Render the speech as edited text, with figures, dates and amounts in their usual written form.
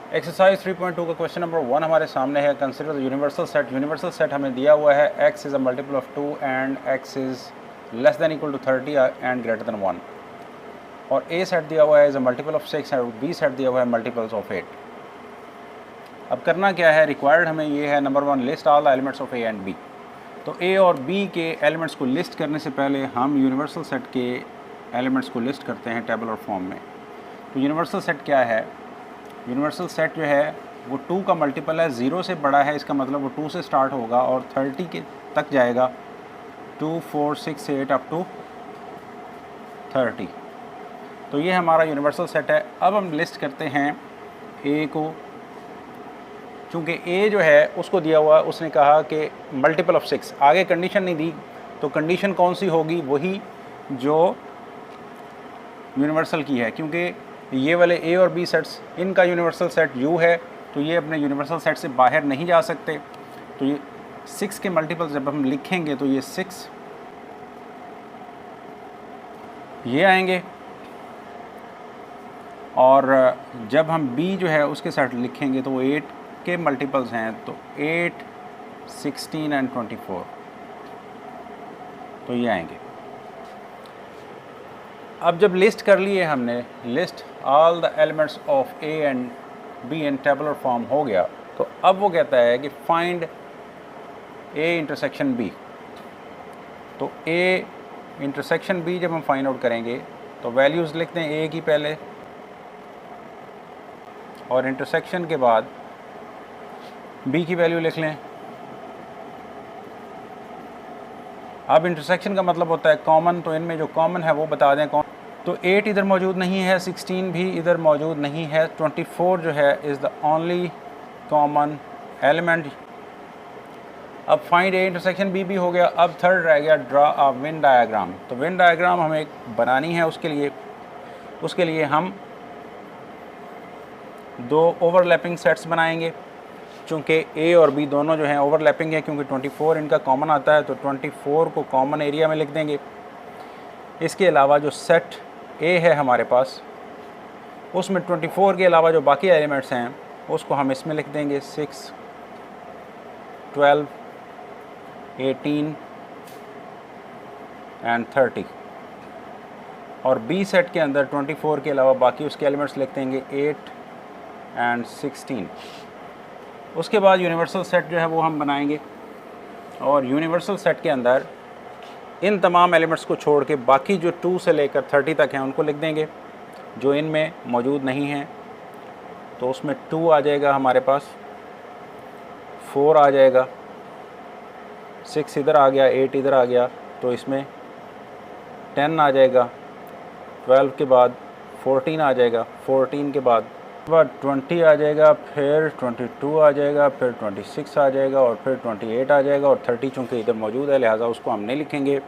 Exercise 3.2 का question number 1 हमारे सामने है। Consider the universal set. Universal set हमें दिया हुआ है x is a multiple of 2 and x is less than equal to 30 and greater than 1, और a सेट दिया हुआ है इज़ अ मल्टीपल ऑफ 6 और b सेट दिया हुआ है मल्टीपल्स ऑफ 8। अब करना क्या है, रिक्वायर्ड हमें ये है number 1, list all the elements of a and b। तो a और b के एलिमेंट्स को लिस्ट करने से पहले हम यूनिवर्सल सेट के एलिमेंट्स को लिस्ट करते हैं टेबुलर फॉर्म में। तो यूनिवर्सल सेट क्या है? यूनिवर्सल सेट जो है वो 2 का मल्टीपल है, 0 से बड़ा है, इसका मतलब वो 2 से स्टार्ट होगा और 30 के तक जाएगा, 2 4 6 8 अप टू 30। तो ये हमारा यूनिवर्सल सेट है। अब हम लिस्ट करते हैं ए को। चूँकि ए जो है उसको दिया हुआ, उसने कहा कि मल्टीपल ऑफ 6, आगे कंडीशन नहीं दी, तो कंडीशन कौन सी होगी? वही जो यूनिवर्सल की है, क्योंकि ये वाले ए और बी सेट्स, इनका यूनिवर्सल सेट यू है, तो ये अपने यूनिवर्सल सेट से बाहर नहीं जा सकते। तो ये 6 के मल्टीपल्स जब हम लिखेंगे तो ये 6 ये आएंगे, और जब हम बी जो है उसके सेट लिखेंगे तो वो 8 के मल्टीपल्स हैं, तो 8 16 एंड 24, तो ये आएंगे। अब जब लिस्ट कर लिए हमने, list all the elements of A and be in tabular form हो गया, तो अब वो कहता है कि फाइंड ए इंटरसेक्शन बी। तो ए इंटरसेक्शन बी जब हम फाइंड आउट करेंगे तो वैल्यूज़ लिखते हैं ए की पहले, और इंटरसेक्शन के बाद बी की वैल्यू लिख लें। अब इंटरसेक्शन का मतलब होता है कॉमन, तो इनमें जो कॉमन है वो बता दें कौन। तो 8 इधर मौजूद नहीं है, 16 भी इधर मौजूद नहीं है, 24 जो है is the only common element. अब फाइंड ए इंटरसेक्शन बी भी हो गया। अब थर्ड रह गया ड्रा अ वेन डायग्राम। तो वेन डायग्राम हमें बनानी है, उसके लिए हम 2 ओवरलैपिंग सेट्स बनाएंगे। चूँकि ए और बी दोनों जो हैं ओवरलैपिंग है, क्योंकि 24 इनका कॉमन आता है, तो 24 को कॉमन एरिया में लिख देंगे। इसके अलावा जो सेट ए है हमारे पास, उसमें 24 के अलावा जो बाकी एलिमेंट्स हैं उसको हम इसमें लिख देंगे, 6 12 18 एंड 30। और बी सेट के अंदर 24 के अलावा बाकी उसके एलिमेंट्स लिख देंगे, 8 एंड 16। उसके बाद यूनिवर्सल सेट जो है वो हम बनाएंगे, और यूनिवर्सल सेट के अंदर इन तमाम एलिमेंट्स को छोड़ के बाकी जो 2 से लेकर 30 तक हैं उनको लिख देंगे, जो इनमें मौजूद नहीं हैं। तो उसमें 2 आ जाएगा हमारे पास, 4 आ जाएगा, 6 इधर आ गया, 8 इधर आ गया, तो इसमें 10 आ जाएगा, 12 के बाद 14 आ जाएगा, 14 के बाद 20 आ जाएगा, फिर 22 आ जाएगा, फिर 26 आ जाएगा, और फिर 28 आ जाएगा, और 30 चूँकि इधर मौजूद है लिहाजा उसको हम नहीं लिखेंगे।